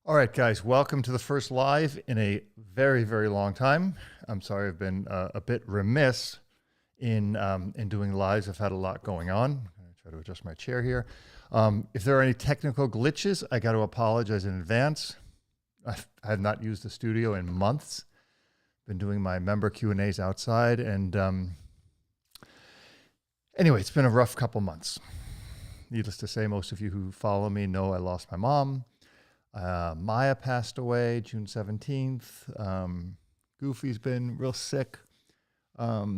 All right, guys, welcome to the first live in a very, very long time. I'm sorry I've been a bit remiss in doing lives. I've had a lot going on. I'm going to try to adjust my chair here. If there are any technical glitches, I got to apologize in advance. I have not used the studio in months. Been doing my member Q&As outside, and anyway, it's been a rough couple months. Needless to say, most of you who follow me know I lost my mom. Maya passed away June 17th. Goofy's been real sick.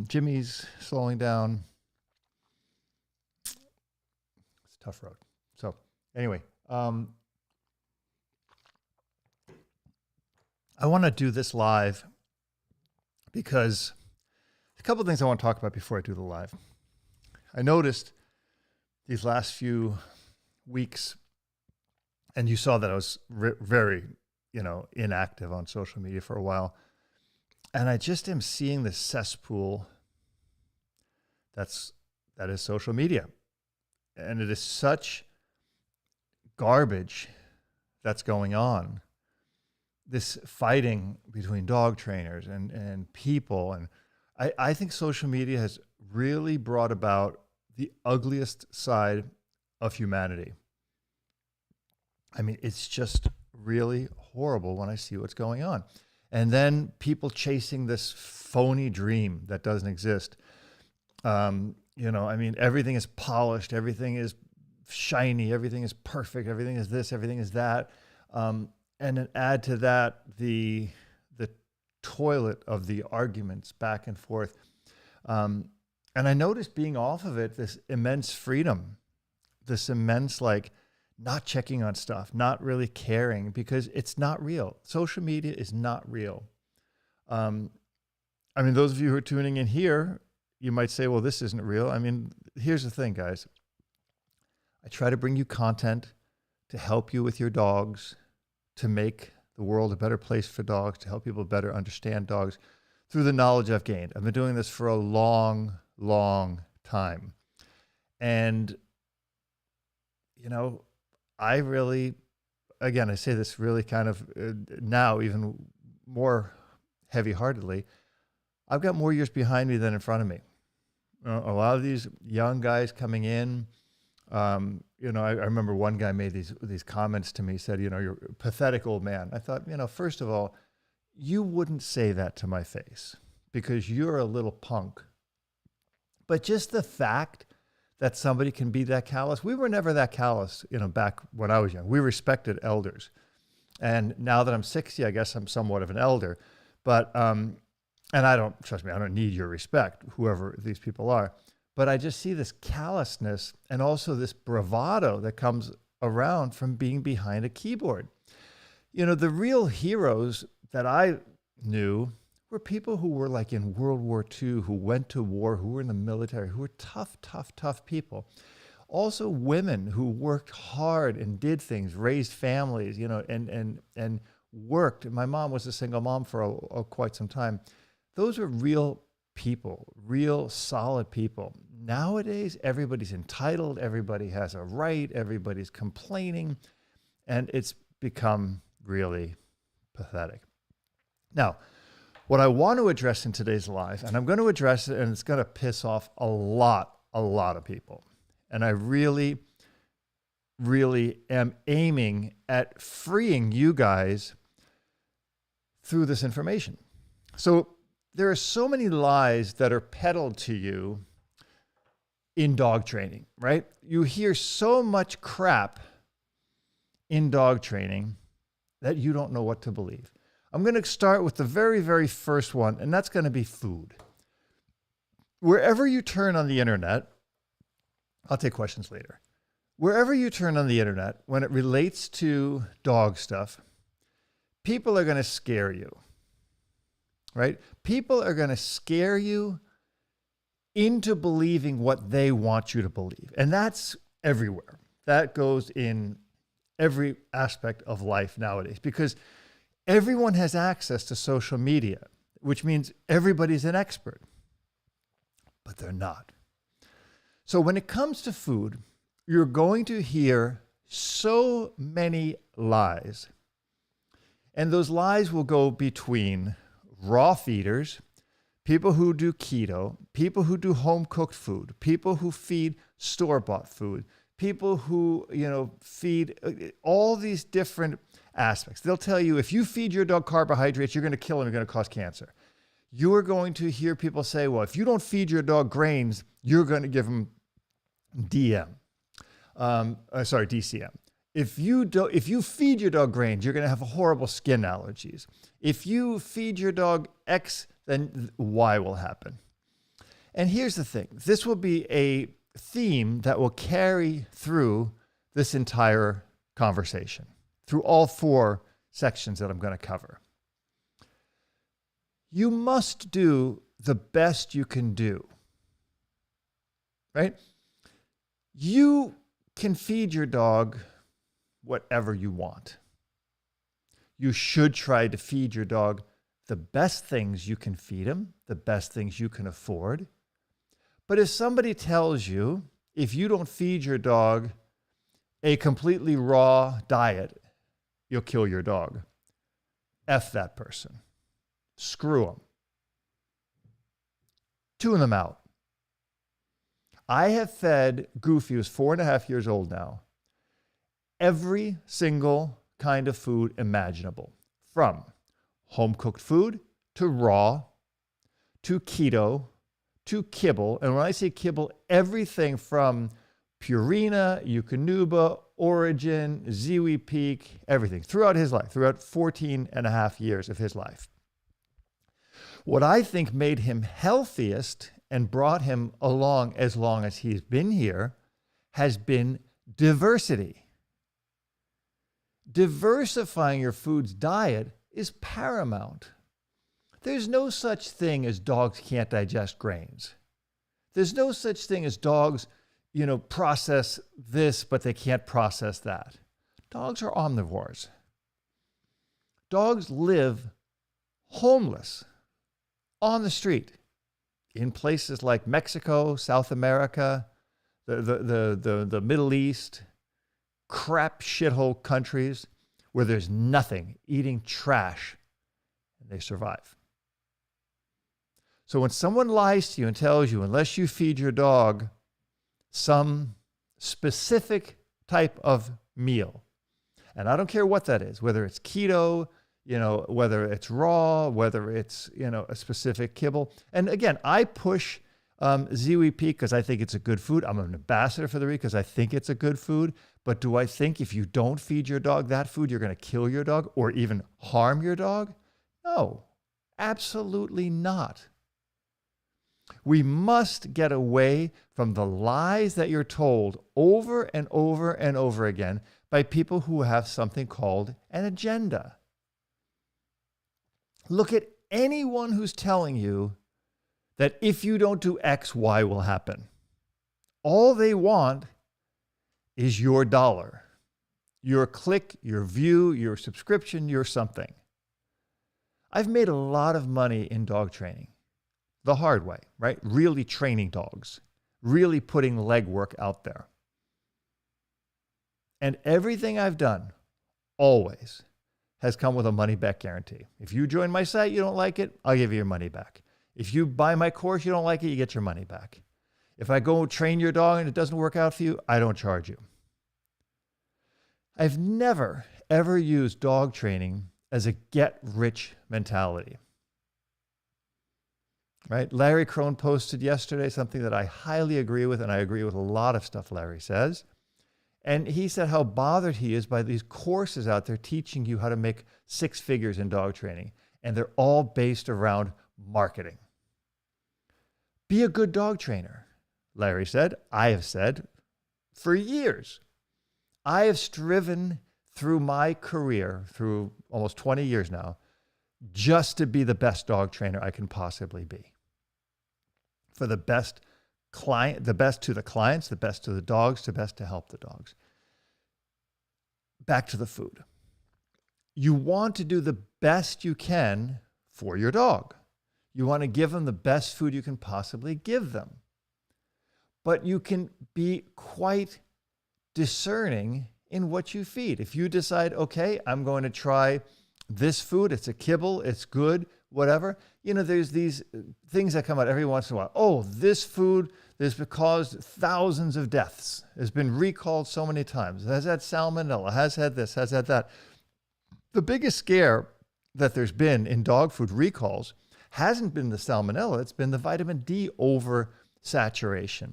Jimmy's slowing down. It's a tough road. So anyway, I want to do this live because a couple of things I want to talk about before I do the live. I noticed these last few weeks, and you saw that I was very, inactive on social media for a while. And I just am seeing this cesspool that is social media. And it is such garbage that's going on. This fighting between dog trainers and people. And I think social media has really brought about the ugliest side of humanity. I mean, it's just really horrible when I see what's going on. And then people chasing this phony dream that doesn't exist. Everything is polished, everything is shiny, everything is perfect, everything is this, everything is that. And then add to that the toilet of the arguments back and forth. And I noticed being off of it, this immense freedom, this immense, not checking on stuff, not really caring, because it's not real. Social media is not real. Those of you who are tuning in here, you might say, well, this isn't real. I mean, here's the thing, guys. I try to bring you content to help you with your dogs, to make the world a better place for dogs, to help people better understand dogs through the knowledge I've gained. I've been doing this for a long, long time. And, I really, again, I say this really kind of now even more heavy-heartedly, I've got more years behind me than in front of me. A lot of these young guys coming in, I remember one guy made these comments to me, said, you're a pathetic old man. I thought, first of all, you wouldn't say that to my face because you're a little punk. But just the fact that somebody can be that callous. We were never that callous, back when I was young. We respected elders. And now that I'm 60, I guess I'm somewhat of an elder. But, and trust me, I don't need your respect, whoever these people are. But I just see this callousness and also this bravado that comes around from being behind a keyboard. The real heroes that I knew were people who were like in World War II, who went to war, who were in the military, who were tough, tough, tough people. Also women who worked hard and did things, raised families, and worked. My mom was a single mom for quite some time. Those are real people, real solid people. Nowadays, everybody's entitled, everybody has a right, everybody's complaining, and it's become really pathetic. Now, what I want to address in today's live, and I'm going to address it, and it's going to piss off a lot of people. And I really, really am aiming at freeing you guys through this information. So there are so many lies that are peddled to you in dog training, right? You hear so much crap in dog training that you don't know what to believe. I'm going to start with the very, very first one, and that's going to be food. Wherever you turn on the internet, I'll take questions later. Wherever you turn on the internet, when it relates to dog stuff, people are going to scare you, right? People are going to scare you into believing what they want you to believe. And that's everywhere. That goes in every aspect of life nowadays, because everyone has access to social media, which means everybody's an expert, but they're not. So when it comes to food, you're going to hear so many lies And those lies will go between raw feeders, people who do keto, people who do home-cooked food, people who feed store-bought food, people who, feed all these different aspects. They'll tell you if you feed your dog carbohydrates, you're going to kill him, you're going to cause cancer. You're going to hear people say, well, if you don't feed your dog grains, you're going to give him DCM. If you feed your dog grains, you're going to have horrible skin allergies. If you feed your dog X, then Y will happen. And here's the thing. This will be a theme that will carry through this entire conversation, through all 4 sections that I'm going to cover. You must do the best you can do, right? You can feed your dog whatever you want. You should try to feed your dog the best things you can feed him, the best things you can afford. But if somebody tells you, if you don't feed your dog a completely raw diet, you'll kill your dog. F that person. Screw them. Tune them out. I have fed Goofy, who's 4.5 years old now, every single kind of food imaginable, from home-cooked food to raw, to keto, to kibble. And when I say kibble, everything from Purina, Eukanuba, Origin, Ziwi Peak, everything throughout his life, throughout 14.5 years of his life. What I think made him healthiest and brought him along as long as he's been here has been diversity. Diversifying your food's diet is paramount. There's no such thing as dogs can't digest grains. There's no such thing as dogs, process this, but they can't process that. Dogs are omnivores. Dogs live homeless on the street in places like Mexico, South America, the Middle East, crap shithole countries where there's nothing, eating trash, and they survive. So when someone lies to you and tells you, unless you feed your dog some specific type of meal, and I don't care what that is, whether it's keto, whether it's raw, whether it's, a specific kibble. And again, I push Ziwi Peak because I think it's a good food. I'm an ambassador for the because I think it's a good food. But do I think if you don't feed your dog that food, you're going to kill your dog or even harm your dog? No, absolutely not. We must get away from the lies that you're told over and over and over again by people who have something called an agenda. Look at anyone who's telling you that if you don't do X, Y will happen. All they want is your dollar, your click, your view, your subscription, your something. I've made a lot of money in dog training, the hard way, right? Really training dogs, really putting legwork out there. And everything I've done always has come with a money-back guarantee. If you join my site, you don't like it, I'll give you your money back. If you buy my course, you don't like it, you get your money back. If I go train your dog and it doesn't work out for you, I don't charge you. I've never, ever used dog training as a get-rich mentality. Right? Larry Crone posted yesterday something that I highly agree with, and I agree with a lot of stuff Larry says. And he said how bothered he is by these courses out there teaching you how to make 6 figures in dog training. And they're all based around marketing. Be a good dog trainer, Larry said. I have said for years. I have striven through my career, through almost 20 years now, just to be the best dog trainer I can possibly be. For the best client, the best to the clients, the best to the dogs, the best to help the dogs. Back to the food. You want to do the best you can for your dog. You want to give them the best food you can possibly give them. But you can be quite discerning in what you feed. If you decide, okay, I'm going to try this food, it's a kibble, it's good, whatever. You know, there's these things that come out every once in a while. Oh, this food has caused thousands of deaths, has been recalled so many times, has had salmonella, has had this, has had that. The biggest scare that there's been in dog food recalls hasn't been the salmonella, it's been the vitamin D oversaturation,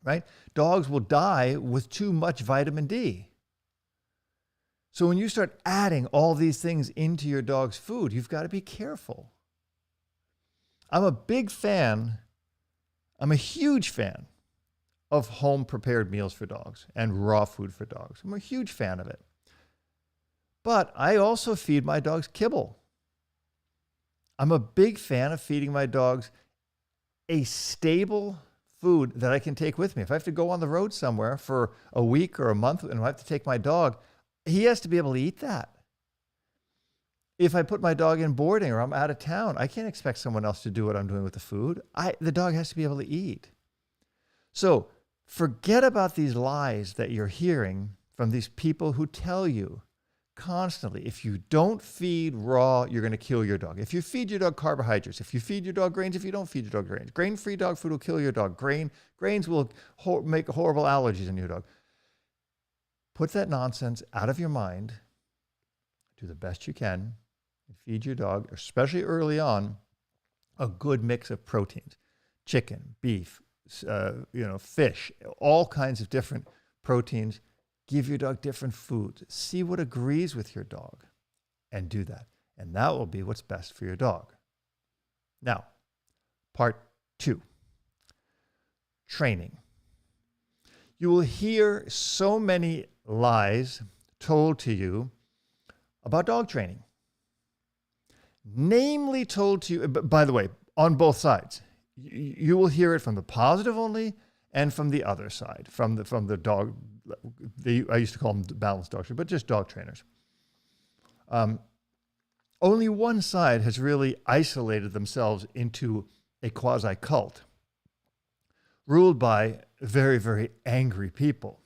right? Dogs will die with too much vitamin D. So when you start adding all these things into your dog's food, you've got to be careful. I'm a huge fan of home prepared meals for dogs and raw food for dogs. I'm a huge fan of it. But I also feed my dogs kibble. I'm a big fan of feeding my dogs a stable food that I can take with me. If I have to go on the road somewhere for a week or a month and I have to take my dog, he has to be able to eat that. If I put my dog in boarding or I'm out of town, I can't expect someone else to do what I'm doing with the food. The dog has to be able to eat. So forget about these lies that you're hearing from these people who tell you constantly, if you don't feed raw, you're going to kill your dog. If you feed your dog carbohydrates, if you feed your dog grains, if you don't feed your dog grains, grain-free dog food will kill your dog. Grains will make horrible allergies in your dog. Put that nonsense out of your mind. Do the best you can and feed your dog, especially early on, a good mix of proteins: chicken, beef, fish, all kinds of different proteins. Give your dog different foods. See what agrees with your dog and do that. And that will be what's best for your dog. Now, part 2, training. You will hear so many lies told to you about dog training. Namely told to you, by the way, on both sides. You will hear it from the positive only and from the other side, from the dog. I used to call them balanced dog trainers, but just dog trainers. Only one side has really isolated themselves into a quasi-cult, ruled by very, very angry people.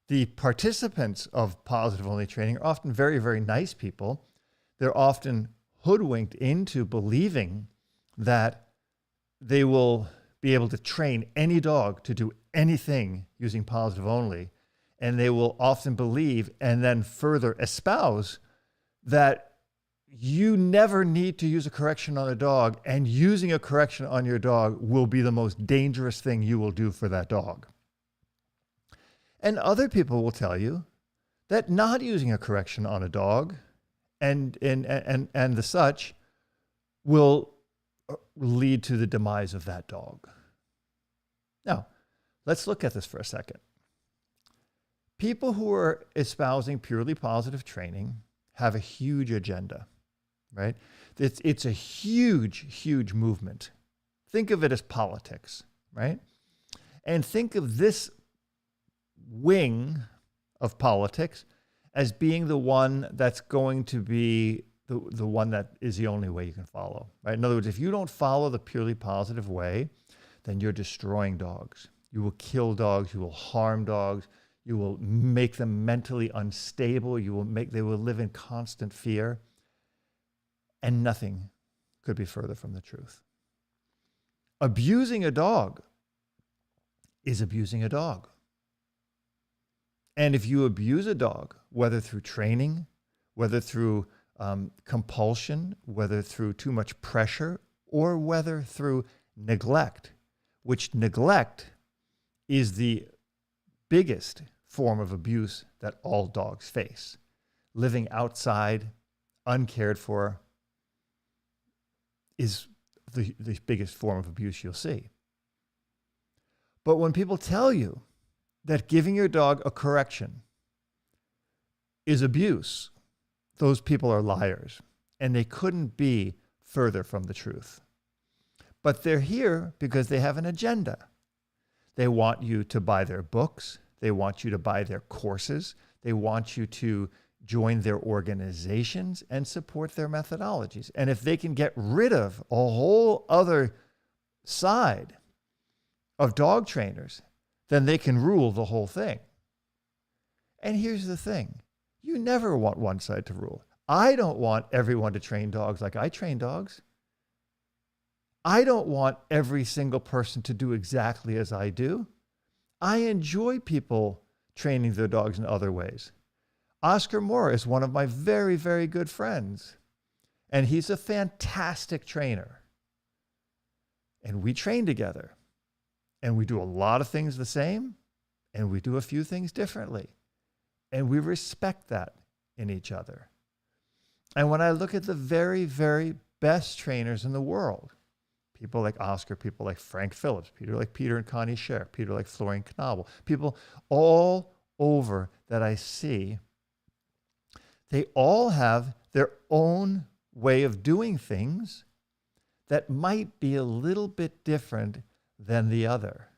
The participants of positive-only training are often very, very nice people. They're often hoodwinked into believing that they will be able to train any dog to do anything using positive only. And they will often believe and then further espouse that you never need to use a correction on a dog, and using a correction on your dog will be the most dangerous thing you will do for that dog. And other people will tell you that not using a correction on a dog and the such will lead to the demise of that dog. Now, let's look at this for a second. People who are espousing purely positive training have a huge agenda, right? It's a huge, huge movement. Think of it as politics, right? And think of this wing of politics as being the one that's going to be the one that is the only way you can follow, right? In other words, if you don't follow the purely positive way, then you're destroying dogs. You will kill dogs. You will harm dogs. You will make them mentally unstable. They will live in constant fear. And nothing could be further from the truth. Abusing a dog is abusing a dog. And if you abuse a dog, whether through training, whether through compulsion, whether through too much pressure, or whether through neglect, which neglect is the biggest form of abuse that all dogs face. Living outside, uncared for, is the biggest form of abuse you'll see. But when people tell you that giving your dog a correction is abuse, those people are liars, and they couldn't be further from the truth. But they're here because they have an agenda. They want you to buy their books. They want you to buy their courses. They want you to join their organizations and support their methodologies. And if they can get rid of a whole other side of dog trainers, then they can rule the whole thing. And here's the thing. You never want one side to rule. I don't want everyone to train dogs like I train dogs. I don't want every single person to do exactly as I do. I enjoy people training their dogs in other ways. Oscar Moore is one of my very, very good friends, and he's a fantastic trainer. And we train together, and we do a lot of things the same, and we do a few things differently. And we respect that in each other. And when I look at the very, very best trainers in the world, people like Oscar, people like Frank Phillips, Peter like Peter and Connie Scher, Peter like Florian Knobel, people all over that I see, they all have their own way of doing things that might be a little bit different than the other.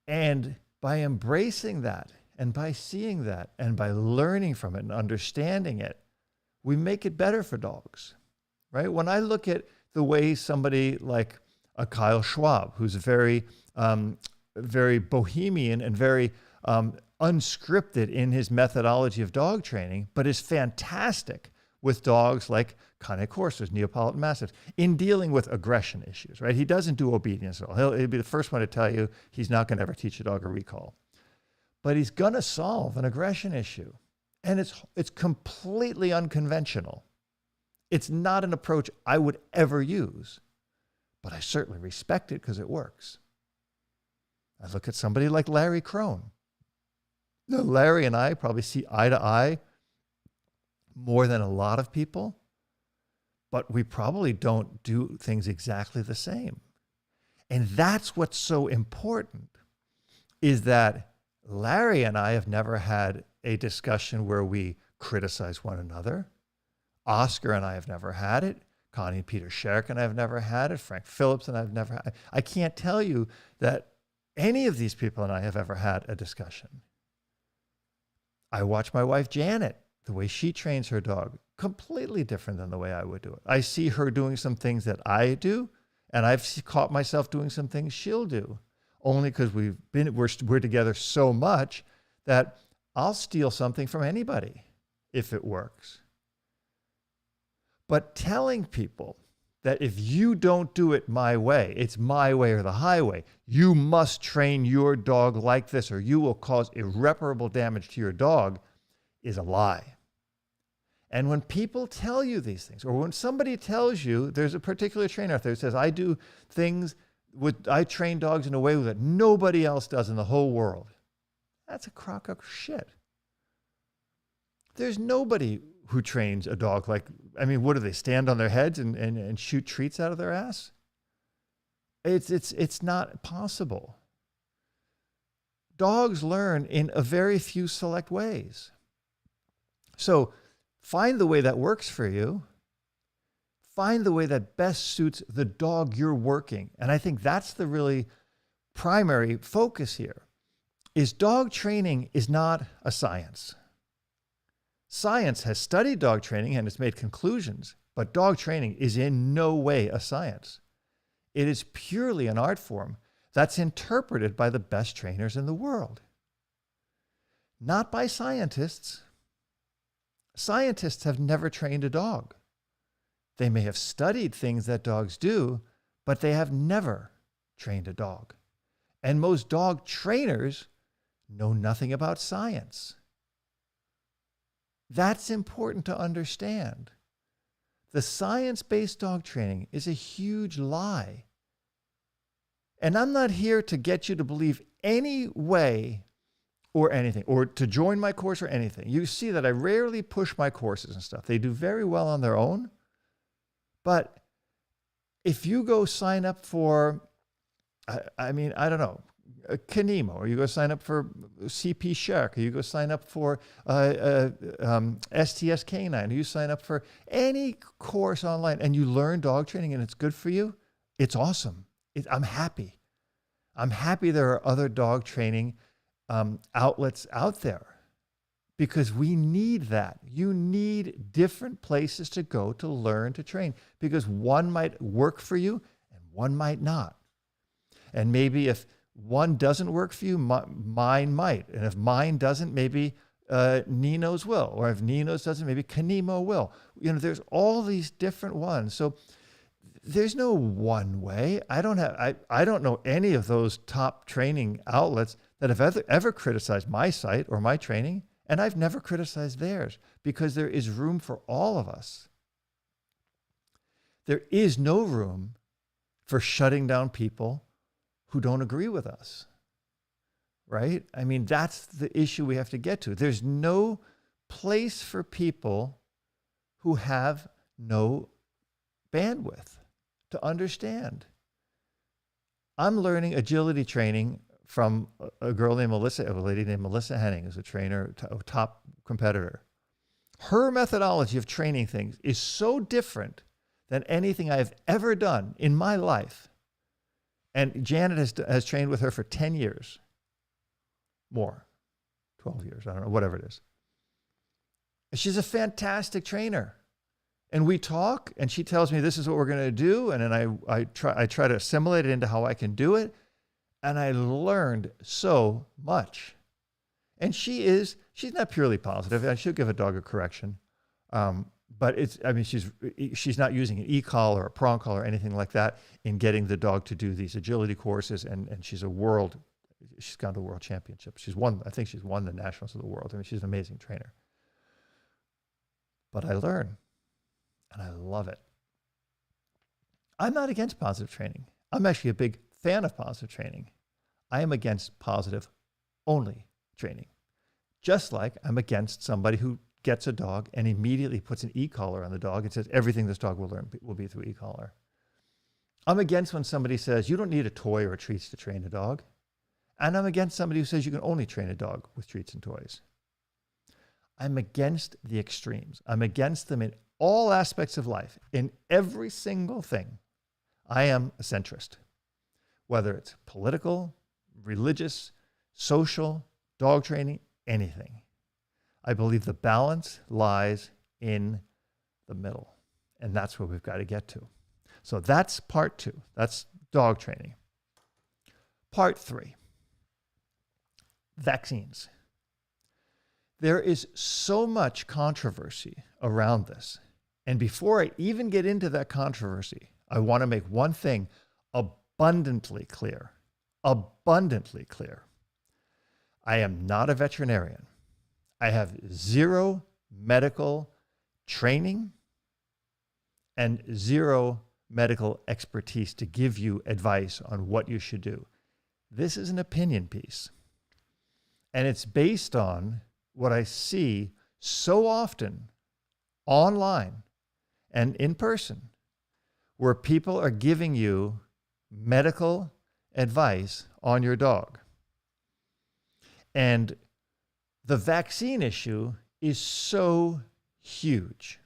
And by embracing that, and by seeing that, and by learning from it and understanding it, we make it better for dogs, right? When I look at the way somebody like a Kyle Schwab, who's very, very bohemian and very unscripted in his methodology of dog training, but is fantastic with dogs like Cane Corsairs, Neapolitan Mastiffs, in dealing with aggression issues, right? He doesn't do obedience at all. He'll be the first one to tell you he's not going to ever teach a dog a recall. But he's going to solve an aggression issue. And it's completely unconventional. It's not an approach I would ever use, but I certainly respect it because it works. I look at somebody like Larry Crone. No, Larry and I probably see eye to eye more than a lot of people, but we probably don't do things exactly the same. And that's what's so important, is that Larry and I have never had a discussion where we criticize one another. Oscar and I have never had it. Connie and Peter Scherk and I have never had it. Frank Phillips and I have never had it. I can't tell you that any of these people and I have ever had a discussion. I watch my wife Janet, the way she trains her dog, completely different than the way I would do it. I see her doing some things that I do, and I've caught myself doing some things she'll do, only because we're together so much that I'll steal something from anybody if it works. But telling people that if you don't do it my way, it's my way or the highway, you must train your dog like this or you will cause irreparable damage to your dog, is a lie. And when people tell you these things, or when somebody tells you, there's a particular trainer out there who says, I train dogs in a way that nobody else does in the whole world. That's a crock of shit. There's nobody who trains a dog like, I mean, what do they stand on their heads and shoot treats out of their ass? It's not possible. Dogs learn in a very few select ways. So find the way that works for you. Find the way that best suits the dog you're working. And I think that's the really primary focus here, is dog training is not a science. Science has studied dog training and has made conclusions, but dog training is in no way a science. It is purely an art form that's interpreted by the best trainers in the world, not by scientists. Scientists have never trained a dog. They may have studied things that dogs do, but they have never trained a dog. And most dog trainers know nothing about science. That's important to understand. The science-based dog training is a huge lie. And I'm not here to get you to believe any way or anything, or to join my course or anything. You see that I rarely push my courses and stuff. They do very well on their own. But if you go sign up for, I don't know, Kanemo, or you go sign up for CP Shark, or you go sign up for STS Canine, or you sign up for any course online and you learn dog training and it's good for you, it's awesome. I'm happy. I'm happy there are other dog training outlets out there, because we need that. You need different places to go to learn to train, because one might work for you and one might not. And maybe if one doesn't work for you, mine might. And if mine doesn't, maybe Nino's will, or if Nino's doesn't, maybe Kanemo will. There's all these different ones. So there's no one way. I don't know any of those top training outlets that have ever criticized my site or my training, and I've never criticized theirs, because there is room for all of us. There is no room for shutting down people who don't agree with us, right? I mean, that's the issue we have to get to. There's no place for people who have no bandwidth to understand. I'm learning agility training from a lady named Melissa Henning, who's a trainer, a top competitor. Her methodology of training things is so different than anything I've ever done in my life. And Janet has trained with her for 10 years. More. 12 years, I don't know, whatever it is. She's a fantastic trainer. And we talk, and she tells me this is what we're going to do, and then I try to assimilate it into how I can do it, and I learned so much. And she's not purely positive. I should give a dog a correction, but she's not using an e-collar or a prong collar or anything like that in getting the dog to do these agility courses, and she's gone to world championships. I think she's won the nationals of the world. I mean, she's an amazing trainer. But I learn. And I love it. I'm not against positive training. I'm actually a big fan of positive training. I am against positive only training. Just like I'm against somebody who gets a dog and immediately puts an e-collar on the dog and says everything this dog will learn will be through e-collar. I'm against when somebody says you don't need a toy or treats to train a dog. And I'm against somebody who says you can only train a dog with treats and toys. I'm against the extremes. I'm against them in all aspects of life, in every single thing. I am a centrist, whether it's political, religious, social, dog training, anything. I believe the balance lies in the middle, and that's where we've got to get to. So that's part 2. That's dog training. Part 3, vaccines. There is so much controversy around this. And before I even get into that controversy, I want to make one thing abundantly clear. Abundantly clear. I am not a veterinarian. I have zero medical training and zero medical expertise to give you advice on what you should do. This is an opinion piece. And it's based on what I see so often online and in person, where people are giving you medical advice on your dog. And the vaccine issue is so huge.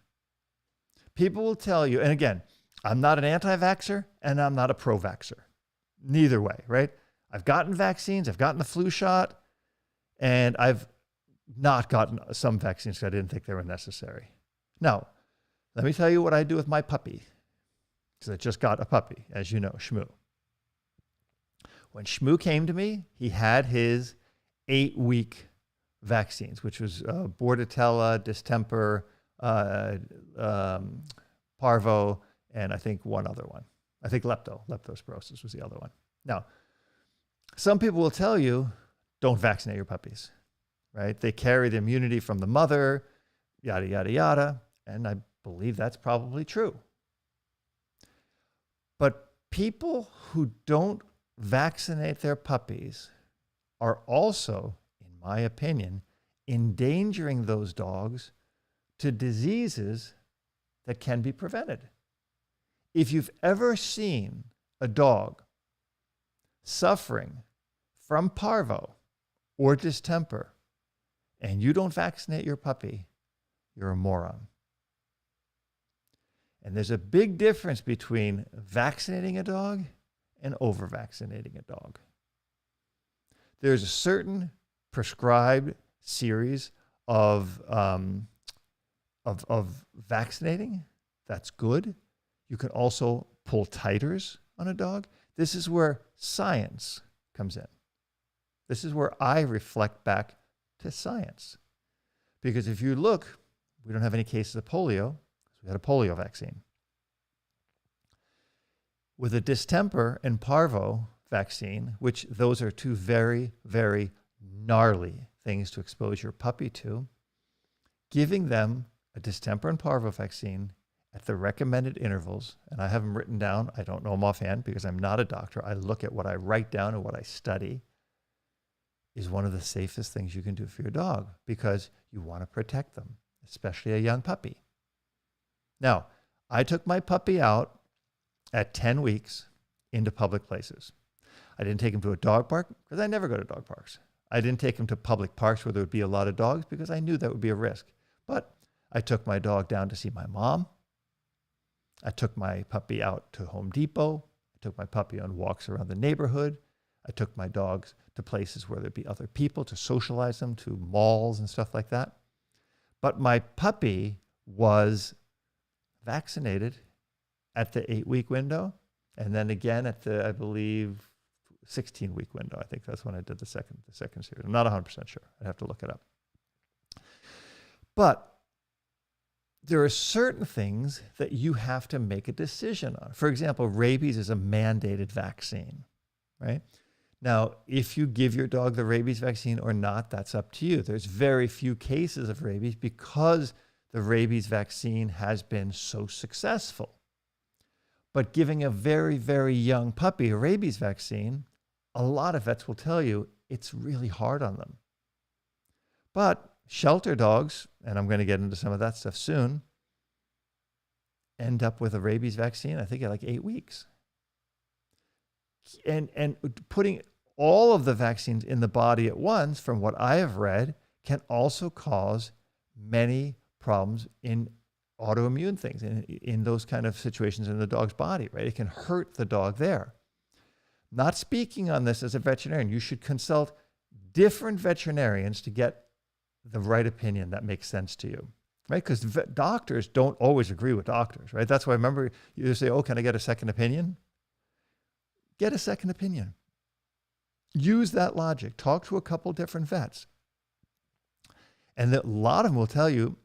People will tell you, and again, I'm not an anti-vaxxer and I'm not a pro-vaxxer. Neither way, right? I've gotten vaccines, I've gotten the flu shot, and I've not gotten some vaccines because I didn't think they were necessary. Now, let me tell you what I do with my puppy, because I just got a puppy, as you know, Shmoo. When Shmoo came to me, he had his 8-week vaccines, which was Bordetella, distemper, parvo, and I think one other one. I think leptospirosis was the other one. Now, some people will tell you, don't vaccinate your puppies, right? They carry the immunity from the mother, yada, yada, yada. And I believe that's probably true. But people who don't vaccinate their puppies are also, in my opinion, endangering those dogs to diseases that can be prevented. If you've ever seen a dog suffering from parvo or distemper and you don't vaccinate your puppy, you're a moron. And there's a big difference between vaccinating a dog and over-vaccinating a dog. There's a certain prescribed series of vaccinating that's good. You can also pull titers on a dog. This is where science comes in. This is where I reflect back to science. Because if you look, we don't have any cases of polio. We had a polio vaccine. With a distemper and parvo vaccine, which those are two very, very gnarly things to expose your puppy to, giving them a distemper and parvo vaccine at the recommended intervals, and I have them written down. I don't know them offhand because I'm not a doctor. I look at what I write down and what I study, is one of the safest things you can do for your dog because you want to protect them, especially a young puppy. Now, I took my puppy out at 10 weeks into public places. I didn't take him to a dog park because I never go to dog parks. I didn't take him to public parks where there would be a lot of dogs because I knew that would be a risk. But I took my dog down to see my mom. I took my puppy out to Home Depot. I took my puppy on walks around the neighborhood. I took my dogs to places where there'd be other people to socialize them, to malls and stuff like that. But my puppy was vaccinated at the 8-week window, and then again at the, I believe, 16-week window. I think that's when I did the second series. I'm not 100% sure. I'd have to look it up. But there are certain things that you have to make a decision on. For example, rabies is a mandated vaccine, right? Now, if you give your dog the rabies vaccine or not, that's up to you. There's very few cases of rabies because the rabies vaccine has been so successful. But giving a very, very young puppy a rabies vaccine, a lot of vets will tell you it's really hard on them. But shelter dogs, and I'm going to get into some of that stuff soon, end up with a rabies vaccine, I think at like 8 weeks. And putting all of the vaccines in the body at once, from what I have read, can also cause many problems in autoimmune things, in those kind of situations in the dog's body, right? It can hurt the dog there. Not speaking on this as a veterinarian, you should consult different veterinarians to get the right opinion that makes sense to you, right? Because doctors don't always agree with doctors, right? That's why, remember, you say, oh, can I get a second opinion? Get a second opinion. Use that logic. Talk to a couple different vets. And a lot of them will tell you,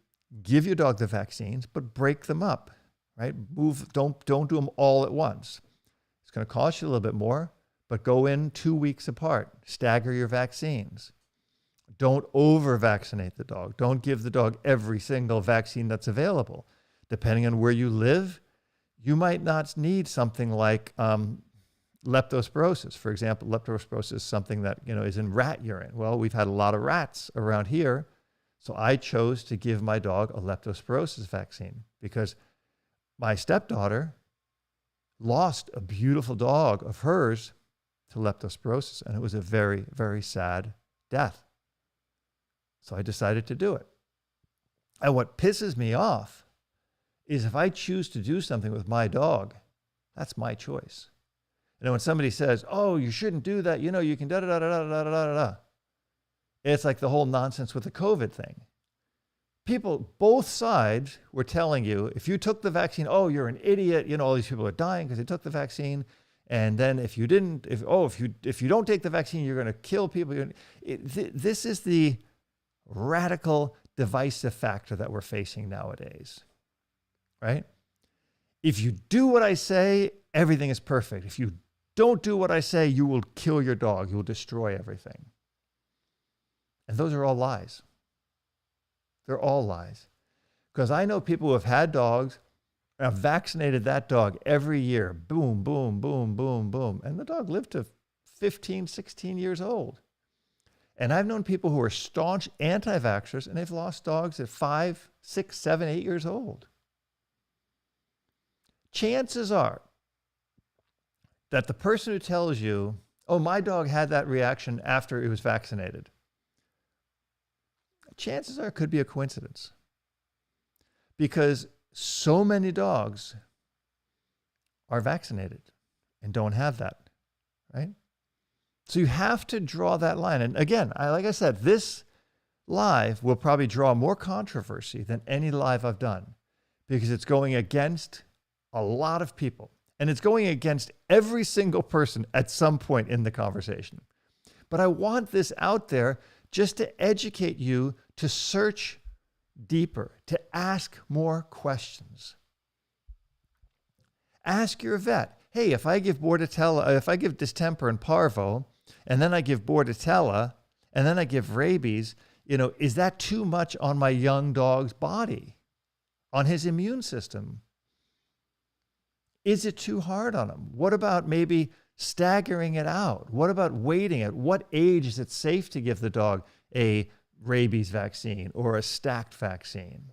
give your dog the vaccines, but break them up, right? Don't do them all at once. It's going to cost you a little bit more, but go in 2 weeks apart. Stagger your vaccines. Don't over-vaccinate the dog. Don't give the dog every single vaccine that's available. Depending on where you live, you might not need something like leptospirosis. For example, leptospirosis is something that is in rat urine. Well, we've had a lot of rats around here, so I chose to give my dog a leptospirosis vaccine because my stepdaughter lost a beautiful dog of hers to leptospirosis, and it was a very, very sad death. So I decided to do it. And what pisses me off is if I choose to do something with my dog, that's my choice. When somebody says, oh, you shouldn't do that, you can da-da-da-da-da-da-da-da. It's like the whole nonsense with the COVID thing. People, both sides were telling you, if you took the vaccine, oh, you're an idiot. All these people are dying because they took the vaccine. And then if you didn't, if you don't take the vaccine, you're going to kill people. This is the radical divisive factor that we're facing nowadays, right? If you do what I say, everything is perfect. If you don't do what I say, you will kill your dog. You will destroy everything. And those are all lies. They're all lies. Because I know people who have had dogs and have vaccinated that dog every year. Boom, boom, boom, boom, boom. And the dog lived to 15, 16 years old. And I've known people who are staunch anti-vaxxers and they've lost dogs at 5, 6, 7, 8 years old. Chances are that the person who tells you, oh, my dog had that reaction after it was vaccinated, chances are it could be a coincidence. Because so many dogs are vaccinated and don't have that, right? So you have to draw that line. And again, like I said, this live will probably draw more controversy than any live I've done because it's going against a lot of people. And it's going against every single person at some point in the conversation. But I want this out there just to educate you to search deeper, to ask more questions. Ask your vet, hey, if I give Bordetella, if I give distemper and parvo, and then I give Bordetella, and then I give rabies, is that too much on my young dog's body, on his immune system? Is it too hard on him? What about maybe staggering it out? What about waiting? At what age is it safe to give the dog a rabies vaccine or a stacked vaccine?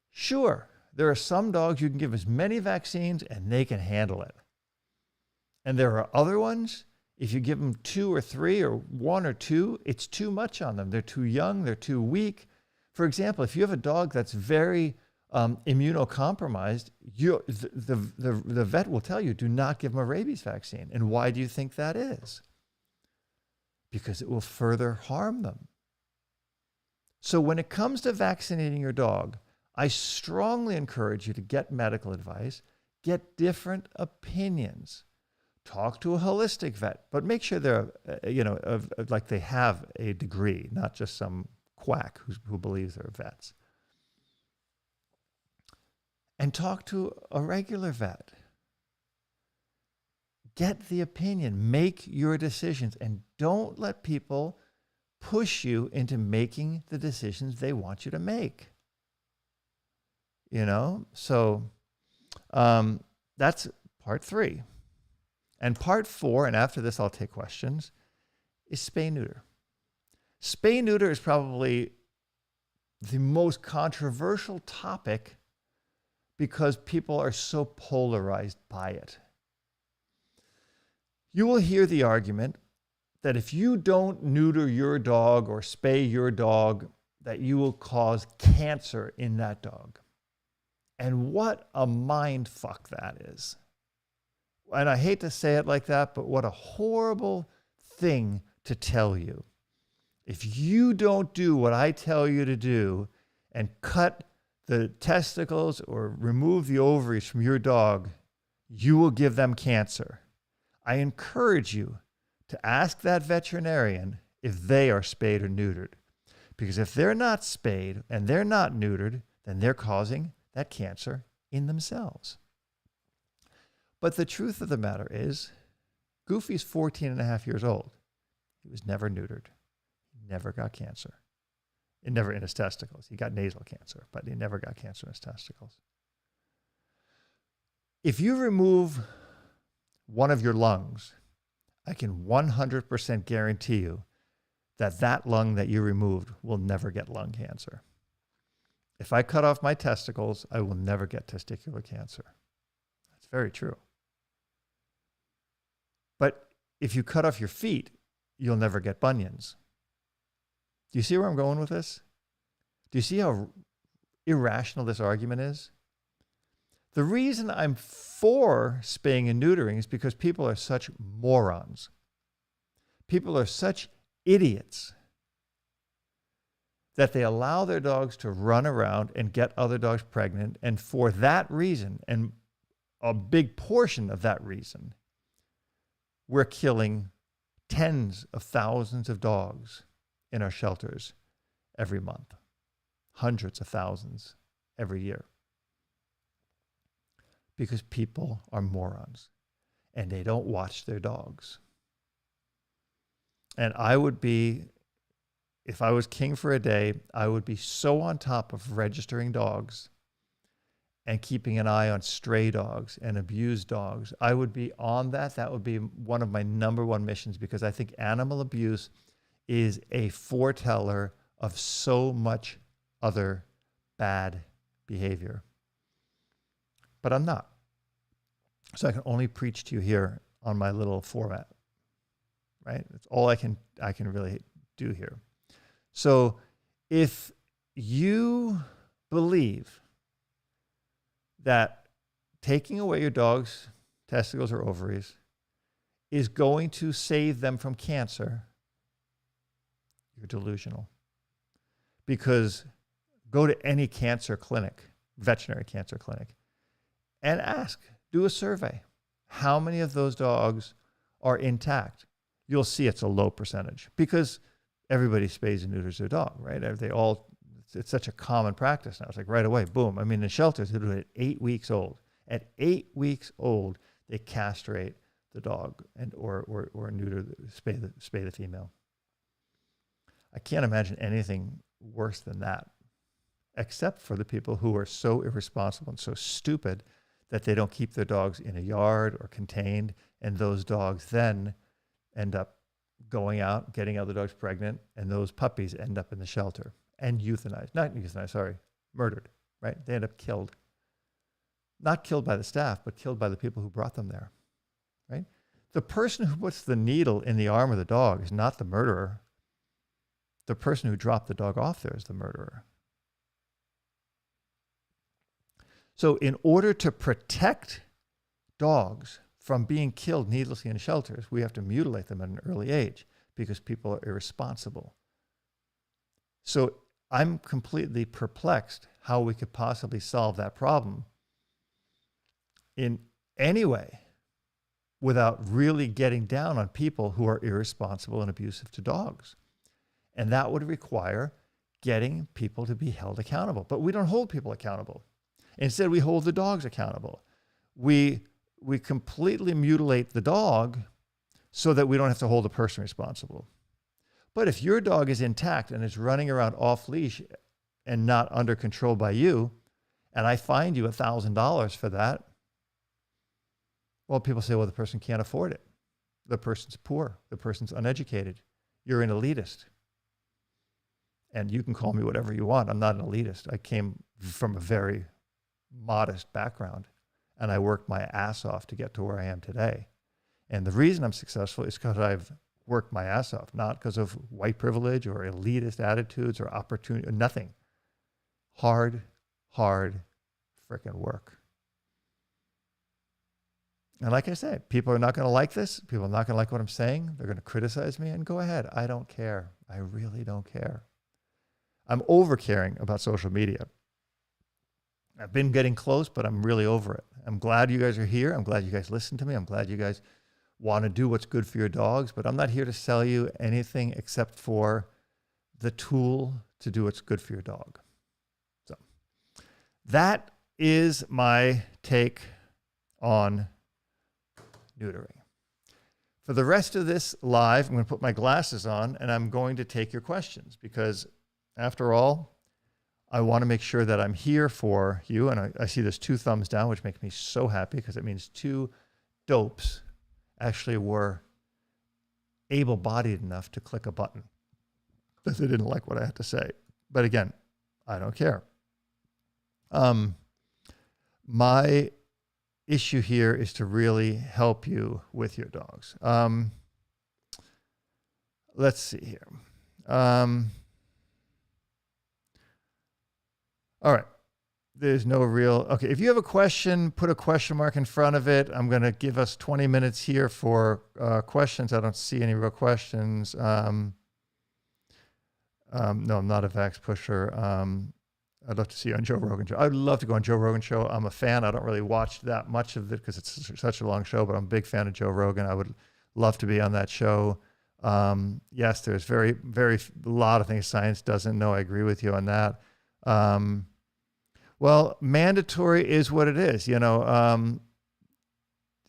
Sure, there are some dogs you can give as many vaccines and they can handle it. And there are other ones, if you give them 2 or 3 or 1 or 2, it's too much on them. They're too young, they're too weak. For example, if you have a dog that's very immunocompromised, the vet will tell you, do not give them a rabies vaccine. And why do you think that is? Because it will further harm them. So when it comes to vaccinating your dog, I strongly encourage you to get medical advice, get different opinions, talk to a holistic vet, but make sure they're, like they have a degree, not just some quack who believes they're vets. And talk to a regular vet. Get the opinion, make your decisions, and don't let people push you into making the decisions they want you to make. So that's part 3. And part 4, and after this I'll take questions, is spay-neuter. Spay-neuter is probably the most controversial topic because people are so polarized by it. You will hear the argument that if you don't neuter your dog or spay your dog, that you will cause cancer in that dog. And what a mind fuck that is. And I hate to say it like that, but what a horrible thing to tell you. If you don't do what I tell you to do and cut the testicles or remove the ovaries from your dog, you will give them cancer. I encourage you to ask that veterinarian if they are spayed or neutered. Because if they're not spayed and they're not neutered, then they're causing that cancer in themselves. But the truth of the matter is, Goofy's 14 and a half years old. He was never neutered. He never got cancer. Never in his testicles. He got nasal cancer, but he never got cancer in his testicles. If you remove one of your lungs, I can 100% guarantee you that that lung that you removed will never get lung cancer. If I cut off my testicles, I will never get testicular cancer. That's very true. But if you cut off your feet, you'll never get bunions. Do you see where I'm going with this? Do you see how irrational this argument is? The reason I'm for spaying and neutering is because people are such morons. People are such idiots that they allow their dogs to run around and get other dogs pregnant. And for that reason, and a big portion of that reason, we're killing tens of thousands of dogs in our shelters every month, hundreds of thousands every year. Because people are morons and they don't watch their dogs. And I would be, if I was king for a day, I would be so on top of registering dogs and keeping an eye on stray dogs and abused dogs. I would be on that. That would be one of my number one missions, because I think animal abuse is a foreteller of so much other bad behavior. But I'm not. So I can only preach to you here on my little format, right? That's all I can really do here. So if you believe that taking away your dog's testicles or ovaries is going to save them from cancer, you're delusional. Because go to any cancer clinic, veterinary cancer clinic, and ask, do a survey. How many of those dogs are intact? You'll see it's a low percentage, because everybody spays and neuters their dog, right? They all, It's such a common practice now. It's like right away, boom. I mean, in shelters, they do it at 8 weeks old. At 8 weeks old, they castrate the dog and or neuter, spay the female. I can't imagine anything worse than that, except for the people who are so irresponsible and so stupid that they don't keep their dogs in a yard or contained, and those dogs then end up going out, getting other dogs pregnant, and those puppies end up in the shelter and murdered, right? They end up killed. Not killed by the staff, but killed by the people who brought them there, right? The person who puts the needle in the arm of the dog is not the murderer. The person who dropped the dog off there is the murderer. So in order to protect dogs from being killed needlessly in shelters, we have to mutilate them at an early age because people are irresponsible. So I'm completely perplexed how we could possibly solve that problem in any way without really getting down on people who are irresponsible and abusive to dogs. And that would require getting people to be held accountable. But we don't hold people accountable. Instead, we hold the dogs accountable. We completely mutilate the dog so that we don't have to hold the person responsible. But if your dog is intact and is running around off leash and not under control by you, and I fine you $1,000 for that, well, people say, well, the person can't afford it. The person's poor. The person's uneducated. You're an elitist. And you can call me whatever you want. I'm not an elitist. I came from a very modest background, and I worked my ass off to get to where I am today. And the reason I'm successful is because I've worked my ass off, not because of white privilege or elitist attitudes or opportunity, nothing. Hard freaking work. And like I said, people are not going to like this. People are not going to like what I'm saying. They're going to criticize me, and go ahead. I don't care. I really don't care. I'm over caring about social media. I've been getting close, but I'm really over it. I'm glad you guys are here. I'm glad you guys listen to me. I'm glad you guys want to do what's good for your dogs, but I'm not here to sell you anything except for the tool to do what's good for your dog. So that is my take on neutering. For the rest of this live, I'm going to put my glasses on and I'm going to take your questions because after all, I want to make sure that I'm here for you. And I see there's 2 thumbs down, which makes me so happy because it means 2 dopes actually were able-bodied enough to click a button because they didn't like what I had to say. But again, I don't care. My issue here is to really help you with your dogs. Let's see here. All right. There's no real... Okay, if you have a question, put a question mark in front of it. I'm going to give us 20 minutes here for questions. I don't see any real questions. No, I'm not a vax pusher. I'd love to see you on Joe Rogan show. I'd love to go on Joe Rogan show. I'm a fan. I don't really watch that much of it because it's such a long show, but I'm a big fan of Joe Rogan. I would love to be on that show. Yes, there's a lot of things science doesn't know. I agree with you on that. Well, mandatory is what it is, you know.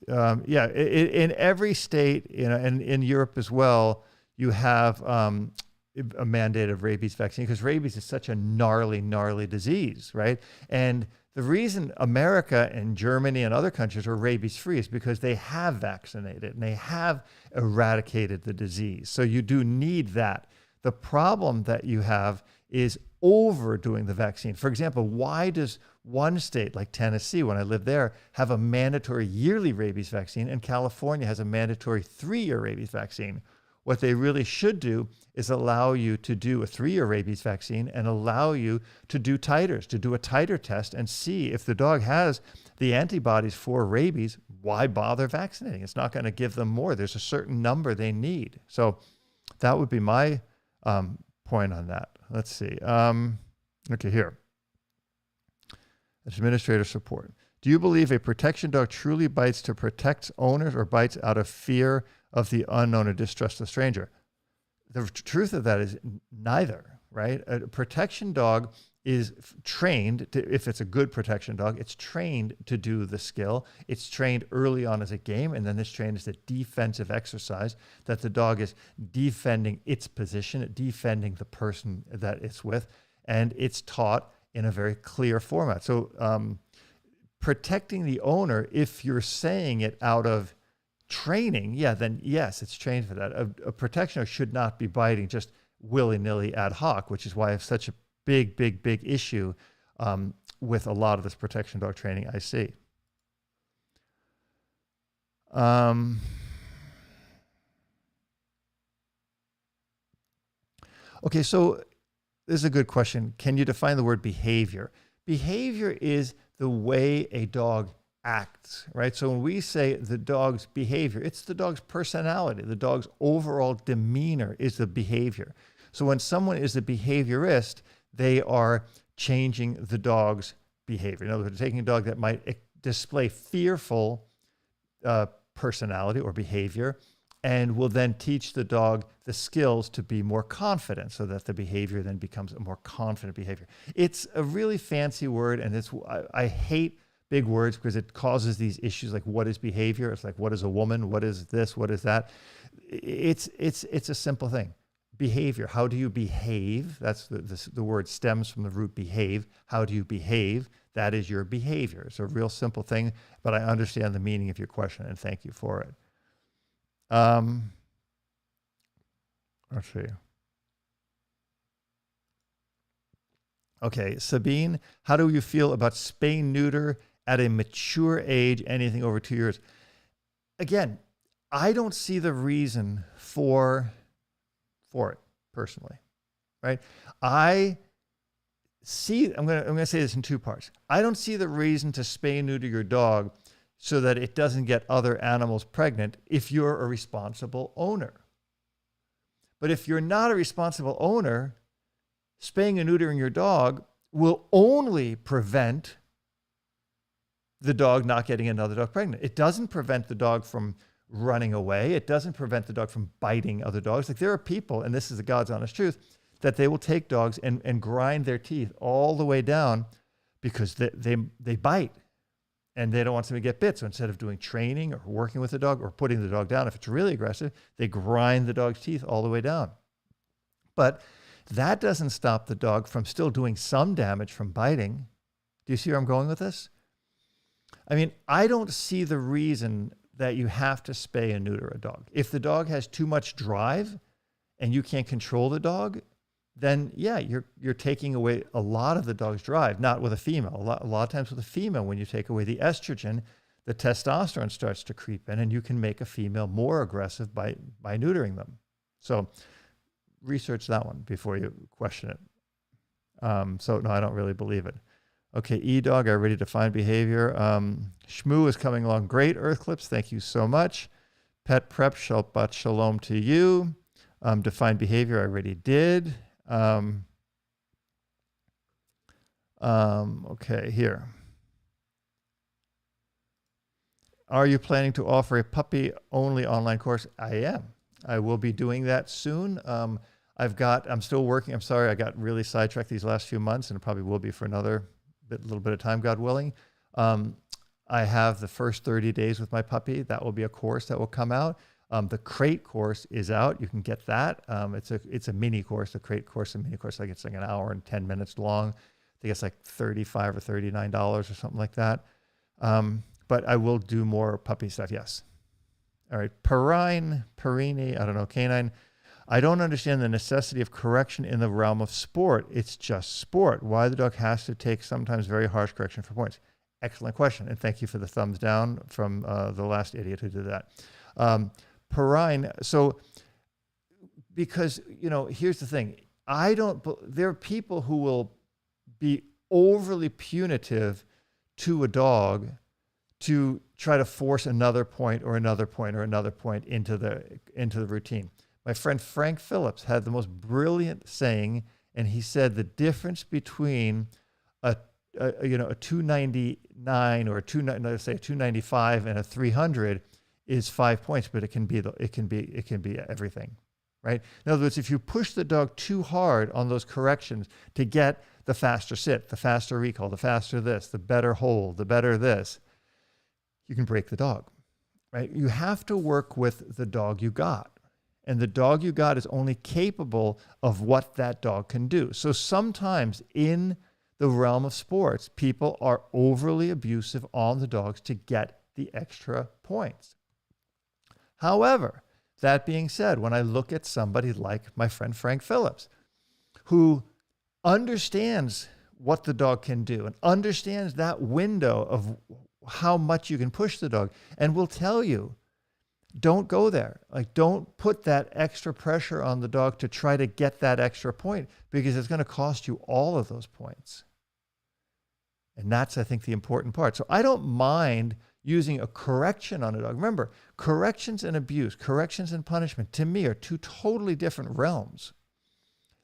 Yeah, in every state, you know, and in Europe as well, you have a mandate of rabies vaccine because rabies is such a gnarly disease, right? And the reason America and Germany and other countries are rabies free is because they have vaccinated and they have eradicated the disease. So you do need that. The problem that you have is overdoing the vaccine. For example, why does one state like Tennessee, when I lived there, have a mandatory yearly rabies vaccine and California has a mandatory 3-year rabies vaccine? What they really should do is allow you to do a 3-year rabies vaccine and allow you to do titers, to do a titer test and see if the dog has the antibodies for rabies. Why bother vaccinating? It's not going to give them more. There's a certain number they need. So that would be my point on that. Let's see. Okay, here. Administrator support. Do you believe a protection dog truly bites to protect owners or bites out of fear of the unknown or distrust of the stranger? The truth of that is neither, right? A protection dog is trained to, if it's a good protection dog, it's trained to do the skill. It's trained early on as a game, and then it's trained as a defensive exercise that the dog is defending its position, defending the person that it's with, and it's taught in a very clear format. So protecting the owner, if you're saying it out of training, yeah, then yes, it's trained for that. A protection dog should not be biting just willy-nilly ad hoc, which is why I have such a big issue with a lot of this protection dog training I see. Okay, so this is a good question. Can you define the word behavior? Behavior is the way a dog acts, right? So when we say the dog's behavior, it's the dog's personality. The dog's overall demeanor is the behavior. So when someone is a behaviorist, they are changing the dog's behavior. In other words, taking a dog that might display fearful personality or behavior and will then teach the dog the skills to be more confident so that the behavior then becomes a more confident behavior. It's a really fancy word, and I hate big words because it causes these issues like what is behavior? It's like, what is a woman? What is this? What is that? It's a simple thing. Behavior. How do you behave? That's the word stems from the root behave. How do you behave? That is your behavior. It's a real simple thing, but I understand the meaning of your question, and thank you for it. Let's see. Okay, Sabine, how do you feel about spay neuter at a mature age, anything over 2 years? Again, I don't see the reason for it personally, right? I'm going to say this in two parts. I don't see the reason to spay and neuter your dog so that it doesn't get other animals pregnant if you're a responsible owner. But if you're not a responsible owner, spaying and neutering your dog will only prevent the dog not getting another dog pregnant. It doesn't prevent the dog from running away. It doesn't prevent the dog from biting other dogs. Like, there are people, and this is the God's honest truth, that they will take dogs and grind their teeth all the way down because they bite and they don't want somebody to get bit. So instead of doing training or working with the dog or putting the dog down, if it's really aggressive, they grind the dog's teeth all the way down. But that doesn't stop the dog from still doing some damage from biting. Do you see where I'm going with this? I mean, I don't see the reason that you have to spay and neuter a dog. If the dog has too much drive and you can't control the dog, then yeah, you're taking away a lot of the dog's drive. Not with a female. A lot of times with a female, when you take away the estrogen, the testosterone starts to creep in, and you can make a female more aggressive by neutering them. So research that one before you question it. So no, I don't really believe it. Okay, E-Dog, I already defined behavior. Shmoo is coming along great, Earthclips. Thank you so much. Pet Prep, Shabbat Shalom to you. Define behavior, I already did. Okay, here. Are you planning to offer a puppy-only online course? I am. I will be doing that soon. I'm still working. I'm sorry, I got really sidetracked these last few months, and it probably will be for another little bit of time, God willing. I have the first 30 days with my puppy. That will be a course that will come out. The crate course is out. You can get that. It's a mini course. The crate course, a mini course, like it's like an hour and 10 minutes long. I think it's like $35 or $39 or something like that. But I will do more puppy stuff. Yes. All right. Perini, I don't know, canine. I don't understand the necessity of correction in the realm of sport. It's just sport. Why the dog has to take sometimes very harsh correction for points? Excellent question. And thank you for the thumbs down from the last idiot who did that. Perrine, so because, here's the thing. There are people who will be overly punitive to a dog to try to force another point or another point or another point into the routine. My friend Frank Phillips had the most brilliant saying, and he said the difference between a 299 or let's say a 295 and a 300 is 5 points, but it can be everything, right? In other words, if you push the dog too hard on those corrections to get the faster sit, the faster recall, the faster this, the better hold, the better this, you can break the dog, right? You have to work with the dog you got. And the dog you got is only capable of what that dog can do. So sometimes in the realm of sports, people are overly abusive on the dogs to get the extra points. However, that being said, when I look at somebody like my friend Frank Phillips, who understands what the dog can do and understands that window of how much you can push the dog and will tell you, don't go there. Like, don't put that extra pressure on the dog to try to get that extra point, because it's going to cost you all of those points. And that's, I think, the important part. So I don't mind using a correction on a dog. Remember, corrections and abuse, corrections and punishment, to me, are two totally different realms.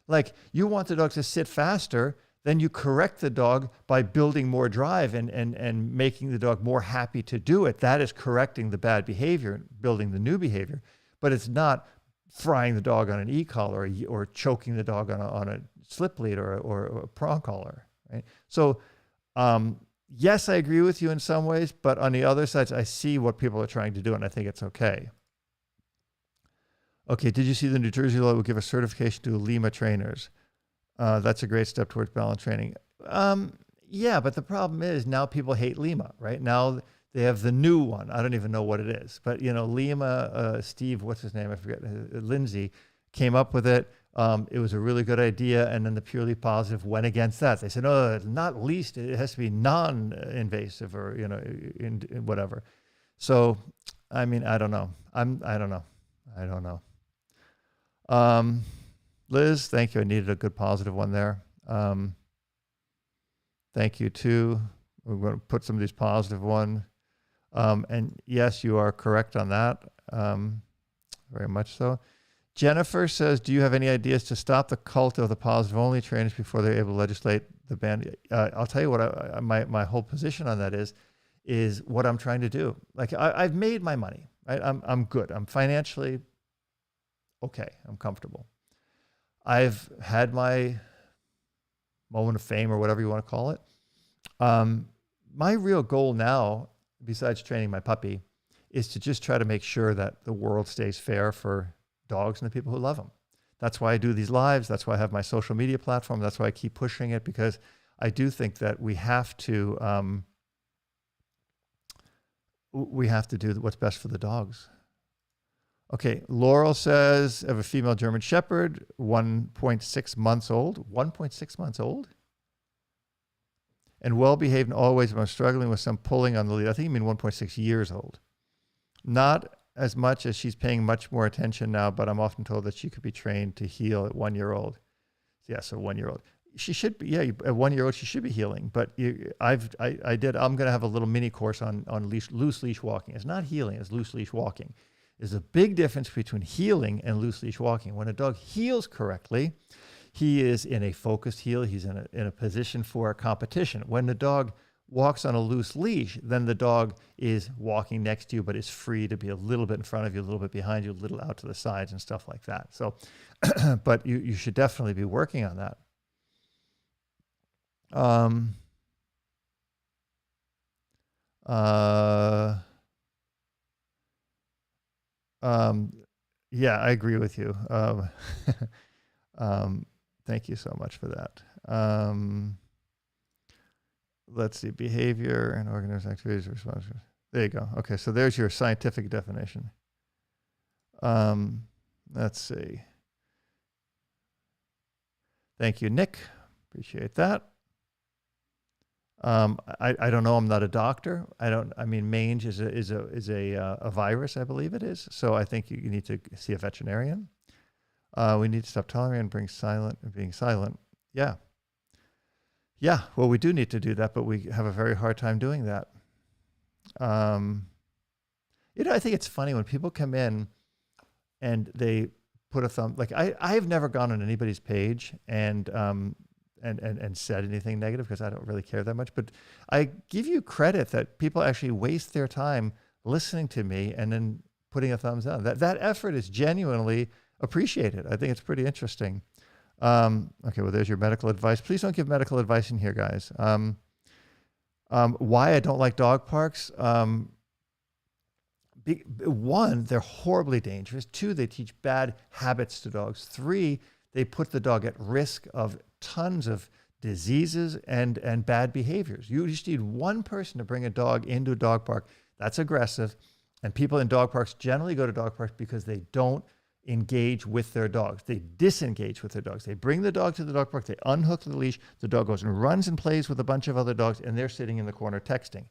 Like, you want the dog to sit faster, then you correct the dog by building more drive and making the dog more happy to do it. That is correcting the bad behavior and building the new behavior. But it's not frying the dog on an e-collar or choking the dog on a slip lead or a prong collar, right? So, yes, I agree with you in some ways, but on the other side, I see what people are trying to do, and I think it's okay. Okay, did you see the New Jersey law will give a certification to Lima trainers? That's a great step towards balance training. Yeah, but the problem is now people hate Lima, right? Now they have the new one. I don't even know what it is. But, you know, Lima, Steve, what's his name? I forget, Lindsay, came up with it. It was a really good idea. And then the Purely Positive went against that. They said, oh, not least, it has to be non-invasive or, you know, whatever. So, I mean, I don't know. I don't know. Liz, thank you. I needed a good positive one there. Thank you too. We're going to put some of these positive ones. And yes, you are correct on that. Very much so. Jennifer says, do you have any ideas to stop the cult of the positive only trainers before they're able to legislate the ban? I'll tell you what my whole position on that is what I'm trying to do. Like, I've made my money, right? I'm good. I'm financially okay. I'm comfortable. I've had my moment of fame or whatever you want to call it. My real goal now, besides training my puppy, is to just try to make sure that the world stays fair for dogs and the people who love them. That's why I do these lives. That's why I have my social media platform. That's why I keep pushing it, because I do think that we have to do what's best for the dogs. Okay, Laurel says, I have a female German Shepherd, 1.6 months old. 1.6 months old? And well-behaved in all ways, but I'm struggling with some pulling on the lead. I think you mean 1.6 years old. Not as much as she's paying much more attention now, but I'm often told that she could be trained to heel at 1 year old. Yeah, so 1 year old. She should be, yeah, at 1 year old, she should be healing. But I'm going to have a little mini course on loose leash walking. It's not healing, it's loose leash walking. There's a big difference between heeling and loose leash walking. When a dog heels correctly, he is in a focused heel. He's in a position for a competition. When the dog walks on a loose leash, then the dog is walking next to you, but is free to be a little bit in front of you, a little bit behind you, a little out to the sides and stuff like that. So, but you should definitely be working on that. Yeah, I agree with you. Thank you so much for that. Let's see, behavior and organized activities responsive. There you go. Okay, so there's your scientific definition. Let's see. Thank you, Nick. Appreciate that. I don't know. I'm not a doctor. I mean, mange is a virus, I believe it is. So I think you need to see a veterinarian. We need to stop tolerating and being silent. Yeah. Yeah. Well, we do need to do that, but we have a very hard time doing that. I think it's funny when people come in and they put a thumb, like I've never gone on anybody's page and said anything negative because I don't really care that much. But I give you credit that people actually waste their time listening to me and then putting a thumbs down. That effort is genuinely appreciate it. I think it's pretty interesting. Okay, well, there's your medical advice. Please don't give medical advice in here, guys. Why I don't like dog parks. One, they're horribly dangerous. Two, they teach bad habits to dogs. Three, they put the dog at risk of tons of diseases and bad behaviors. You just need one person to bring a dog into a dog park that's aggressive. And people in dog parks generally go to dog parks because they don't engage with their dogs. They disengage with their dogs. They bring the dog to the dog park, they unhook the leash, the dog goes and runs and plays with a bunch of other dogs, and they're sitting in the corner texting.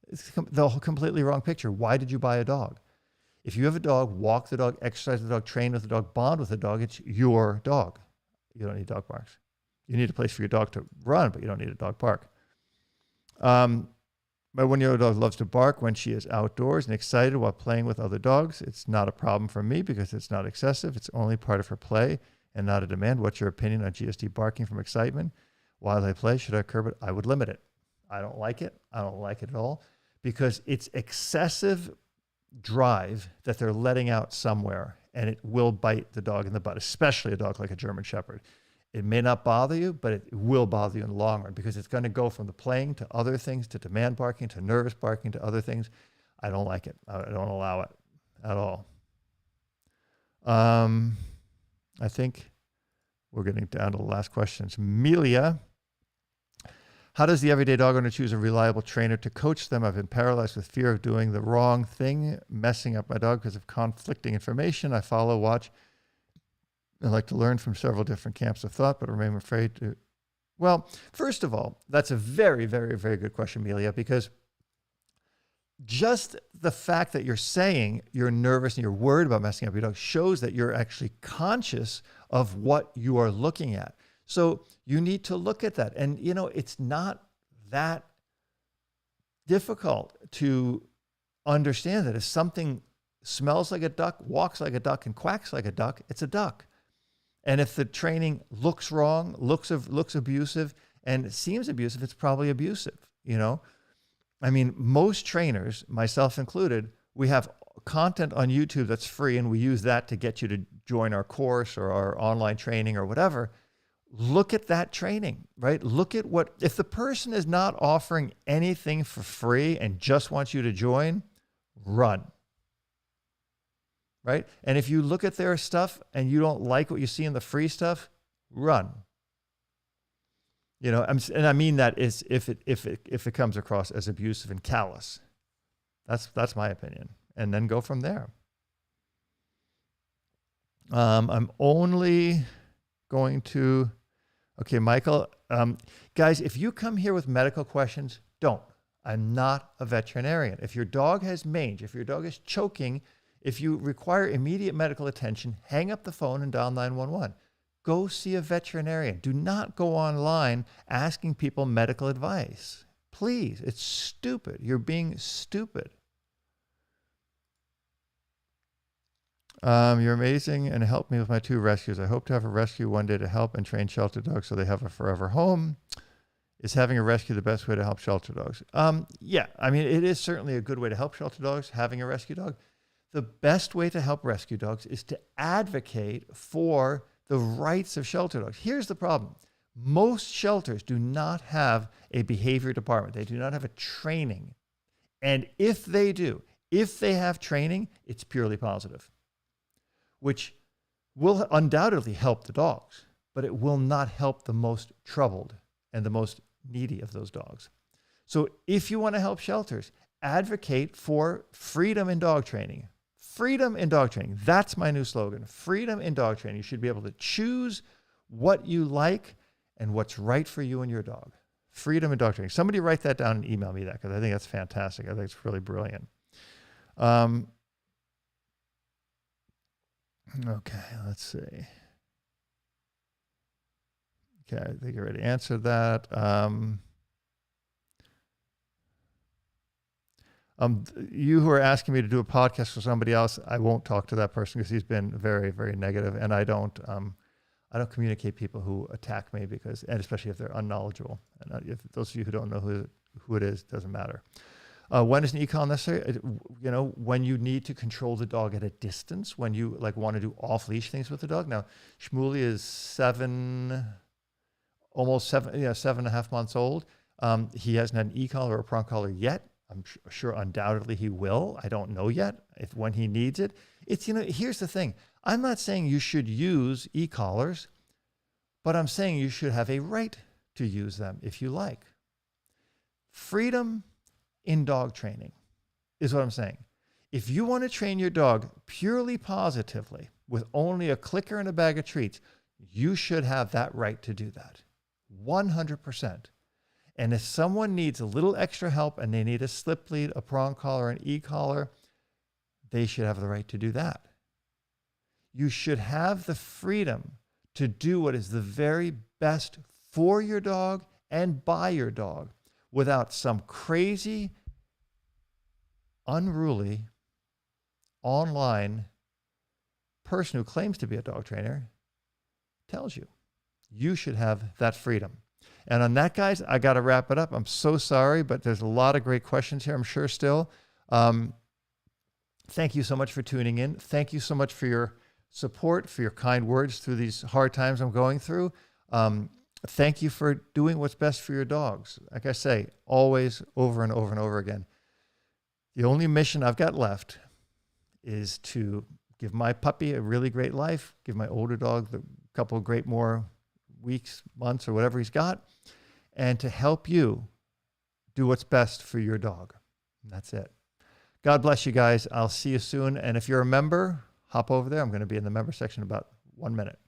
It's the completely wrong picture. Why did you buy a dog? If you have a dog, walk the dog, exercise the dog, train with the dog, bond with the dog, it's your dog. You don't need dog parks. You need a place for your dog to run, but you don't need a dog park. My 1-year-old dog loves to bark when she is outdoors and excited while playing with other dogs. It's not a problem for me because it's not excessive. It's only part of her play and not a demand. What's your opinion on GSD barking from excitement while they play? Should I curb it? I would limit it. I don't like it. I don't like it at all because it's excessive drive that they're letting out somewhere, and it will bite the dog in the butt, especially a dog like a German Shepherd. It may not bother you, but it will bother you in the long run because it's going to go from the playing to other things, to demand barking, to nervous barking, to other things. I don't like it. I don't allow it at all. I think we're getting down to the last questions. Melia, how does the everyday dog owner choose a reliable trainer to coach them? I've been paralyzed with fear of doing the wrong thing, messing up my dog because of conflicting information. I follow, watch, I like to learn from several different camps of thought, but remain afraid to. Well, first of all, that's a very, very, very good question, Amelia, because just the fact that you're saying you're nervous and you're worried about messing up your dog shows that you're actually conscious of what you are looking at. So you need to look at that. And, you know, it's not that difficult to understand that if something smells like a duck, walks like a duck, and quacks like a duck, it's a duck. And if the training looks wrong, looks abusive, and seems abusive, it's probably abusive, you know? I mean, most trainers, myself included, we have content on YouTube that's free, and we use that to get you to join our course or our online training or whatever. Look at that training, right? Look at what, if the person is not offering anything for free and just wants you to join, run. Right? And if you look at their stuff and you don't like what you see in the free stuff, run. You know, and I mean that is if it comes across as abusive and callous. That's my opinion. And then go from there. I'm only going to, okay, Michael, guys, if you come here with medical questions, don't. I'm not a veterinarian. If your dog has mange, if your dog is choking, if you require immediate medical attention, hang up the phone and dial 911. Go see a veterinarian. Do not go online asking people medical advice. Please, it's stupid. You're being stupid. You're amazing and helped me with my 2 rescues. I hope to have a rescue one day to help and train shelter dogs so they have a forever home. Is having a rescue the best way to help shelter dogs? Yeah, I mean, it is certainly a good way to help shelter dogs, having a rescue dog. The best way to help rescue dogs is to advocate for the rights of shelter dogs. Here's the problem. Most shelters do not have a behavior department. They do not have a training. And if they do, if they have training, it's purely positive, which will undoubtedly help the dogs, but it will not help the most troubled and the most needy of those dogs. So if you want to help shelters, advocate for freedom in dog training. Freedom in dog training. That's my new slogan. Freedom in dog training. You should be able to choose what you like and what's right for you and your dog. Freedom in dog training. Somebody write that down and email me that because I think that's fantastic. I think it's really brilliant. Okay, let's see. Okay, I think I already answered that. You who are asking me to do a podcast for somebody else, I won't talk to that person because he's been very, very negative, and I don't communicate people who attack me because, and especially if they're unknowledgeable. And if those of you who don't know who it is, doesn't matter. When is an e-collar necessary? You know, when you need to control the dog at a distance, when you like want to do off-leash things with the dog. Now, Shmuley is almost 7.5 months old. He hasn't had an e-collar or a prong collar yet. I'm sure undoubtedly he will. I don't know yet when he needs it. It's, you know, here's the thing. I'm not saying you should use e-collars, but I'm saying you should have a right to use them if you like. Freedom in dog training is what I'm saying. If you want to train your dog purely positively with only a clicker and a bag of treats, you should have that right to do that. 100%. And if someone needs a little extra help and they need a slip lead, a prong collar, an e-collar, they should have the right to do that. You should have the freedom to do what is the very best for your dog and by your dog without some crazy, unruly, online person who claims to be a dog trainer tells you. You should have that freedom. And on that, guys, I got to wrap it up. I'm so sorry, but there's a lot of great questions here, I'm sure still. Thank you so much for tuning in. Thank you so much for your support, for your kind words through these hard times I'm going through. Thank you for doing what's best for your dogs. Like I say, always, over and over and over again. The only mission I've got left is to give my puppy a really great life, give my older dog the couple of great more weeks, months, or whatever he's got, and to help you do what's best for your dog. And that's it. God bless you guys. I'll see you soon. And if you're a member, hop over there. I'm going to be in the member section in about 1 minute.